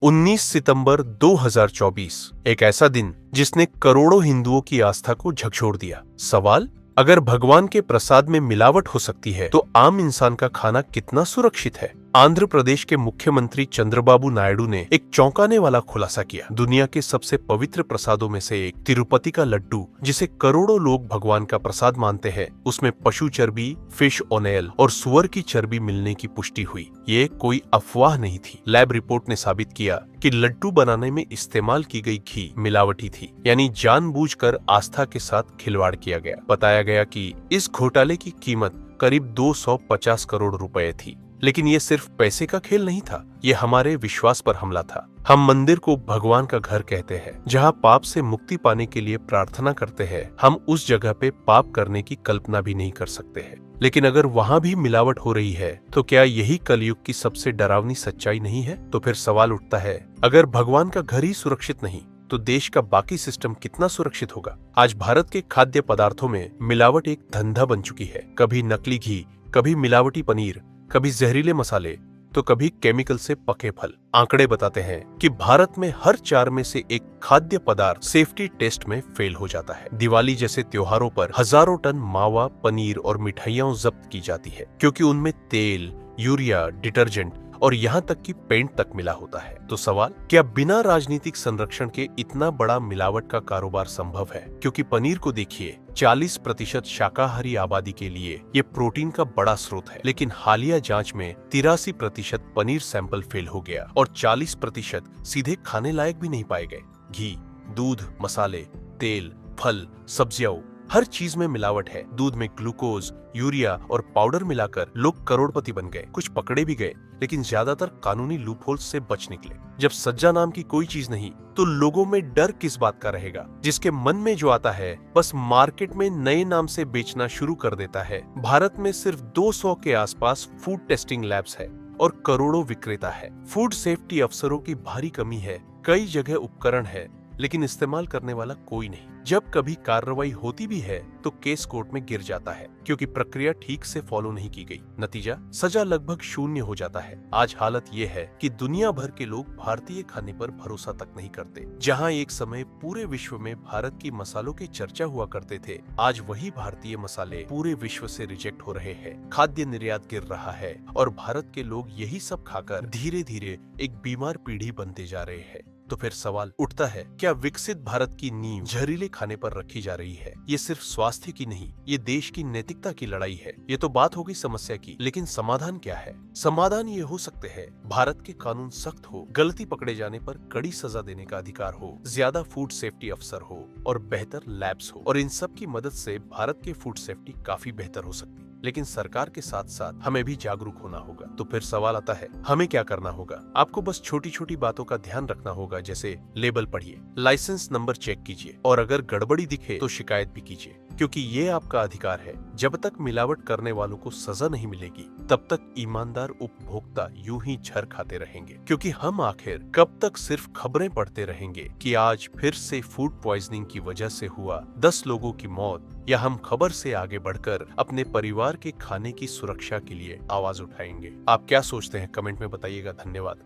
19 सितंबर 2024 एक ऐसा दिन जिसने करोड़ों हिंदुओं की आस्था को झकझोर दिया। सवाल, अगर भगवान के प्रसाद में मिलावट हो सकती है तो आम इंसान का खाना कितना सुरक्षित है? आंध्र प्रदेश के मुख्यमंत्री चंद्रबाबू नायडू ने एक चौंकाने वाला खुलासा किया। दुनिया के सबसे पवित्र प्रसादों में से एक तिरुपति का लड्डू, जिसे करोड़ों लोग भगवान का प्रसाद मानते हैं, उसमें पशु चर्बी, फिश ऑयल और सुअर की चर्बी मिलने की पुष्टि हुई। ये कोई अफवाह नहीं थी। लैब रिपोर्ट ने साबित किया कि लड्डू बनाने में इस्तेमाल की गई घी मिलावटी थी, यानी जानबूझकर आस्था के साथ खिलवाड़ किया गया। बताया गया कि इस घोटाले की कीमत करीब 250 करोड़ रुपए थी। लेकिन ये सिर्फ पैसे का खेल नहीं था, ये हमारे विश्वास पर हमला था। हम मंदिर को भगवान का घर कहते हैं, जहाँ पाप से मुक्ति पाने के लिए प्रार्थना करते हैं। हम उस जगह पे पाप करने की कल्पना भी नहीं कर सकते हैं। लेकिन अगर वहाँ भी मिलावट हो रही है, तो क्या यही कलयुग की सबसे डरावनी सच्चाई नहीं है? तो फिर सवाल उठता है, अगर भगवान का घर ही सुरक्षित नहीं, तो देश का बाकी सिस्टम कितना सुरक्षित होगा? आज भारत के खाद्य पदार्थों में मिलावट एक धंधा बन चुकी है। कभी नकली घी, कभी मिलावटी पनीर, कभी जहरीले मसाले, तो कभी केमिकल से पके फल। आंकड़े बताते हैं कि भारत में हर 4 में से एक खाद्य पदार्थ सेफ्टी टेस्ट में फेल हो जाता है। दिवाली जैसे त्योहारों पर हजारों टन मावा, पनीर और मिठाइयां जब्त की जाती है, क्योंकि उनमें तेल, यूरिया, डिटर्जेंट और यहाँ तक कि पेंट तक मिला होता है। तो सवाल, क्या बिना राजनीतिक संरक्षण के इतना बड़ा मिलावट का कारोबार संभव है? क्योंकि पनीर को देखिए, 40% शाकाहारी आबादी के लिए ये प्रोटीन का बड़ा स्रोत है, लेकिन हालिया जांच में 83% पनीर सैंपल फेल हो गया और 40% सीधे खाने लायक भी नहीं पाए गए। घी, दूध, मसाले, तेल, फल, सब्जियां, हर चीज में मिलावट है। दूध में ग्लूकोज, यूरिया और पाउडर मिलाकर लोग करोड़पति बन गए। कुछ पकड़े भी गए, लेकिन ज्यादातर कानूनी लूपहोल्स से बच निकले। जब सज्जा नाम की कोई चीज नहीं, तो लोगों में डर किस बात का रहेगा? जिसके मन में जो आता है, बस मार्केट में नए नाम से बेचना शुरू कर देता है। भारत में सिर्फ 200 के आसपास फूड टेस्टिंग लैब्स है और करोड़ों विक्रेता है। फूड सेफ्टी अफसरों की भारी कमी है। कई जगह उपकरण है, लेकिन इस्तेमाल करने वाला कोई नहीं। जब कभी कार्रवाई होती भी है, तो केस कोर्ट में गिर जाता है, क्योंकि प्रक्रिया ठीक से फॉलो नहीं की गई। नतीजा, सजा लगभग शून्य हो जाता है। आज हालत ये है कि दुनिया भर के लोग भारतीय खाने पर भरोसा तक नहीं करते। जहां एक समय पूरे विश्व में भारत की मसालों की चर्चा हुआ करते थे, आज वही भारतीय मसाले पूरे विश्व से रिजेक्ट हो रहे हैं। खाद्य निर्यात गिर रहा है और भारत के लोग यही सब खाकर धीरे धीरे एक बीमार पीढ़ी बनते जा रहे हैं। तो फिर सवाल उठता है, क्या विकसित भारत की नींव जहरीले खाने पर रखी जा रही है? ये सिर्फ स्वास्थ्य की नहीं, ये देश की नैतिकता की लड़ाई है। ये तो बात होगी समस्या की, लेकिन समाधान क्या है? समाधान ये हो सकते हैं, भारत के कानून सख्त हो, गलती पकड़े जाने पर कड़ी सजा देने का अधिकार हो, ज्यादा फूड सेफ्टी अफसर हो और बेहतर लैब्स हो। और इन सब की मदद से भारत की फूड सेफ्टी काफी बेहतर हो सकती है। लेकिन सरकार के साथ साथ हमें भी जागरूक होना होगा। तो फिर सवाल आता है, हमें क्या करना होगा? आपको बस छोटी छोटी बातों का ध्यान रखना होगा, जैसे लेबल पढ़िए, लाइसेंस नंबर चेक कीजिए और अगर गड़बड़ी दिखे तो शिकायत भी कीजिए, क्योंकि ये आपका अधिकार है। जब तक मिलावट करने वालों को सजा नहीं मिलेगी, तब तक ईमानदार उपभोक्ता यूं ही झर खाते रहेंगे। क्योंकि हम आखिर कब तक सिर्फ खबरें पढ़ते रहेंगे कि आज फिर से फूड पॉइजनिंग की वजह से हुआ 10 लोगों की मौत, या हम खबर से आगे बढ़कर अपने परिवार के खाने की सुरक्षा के लिए आवाज उठाएंगे? आप क्या सोचते हैं? कमेंट में बताइएगा। धन्यवाद।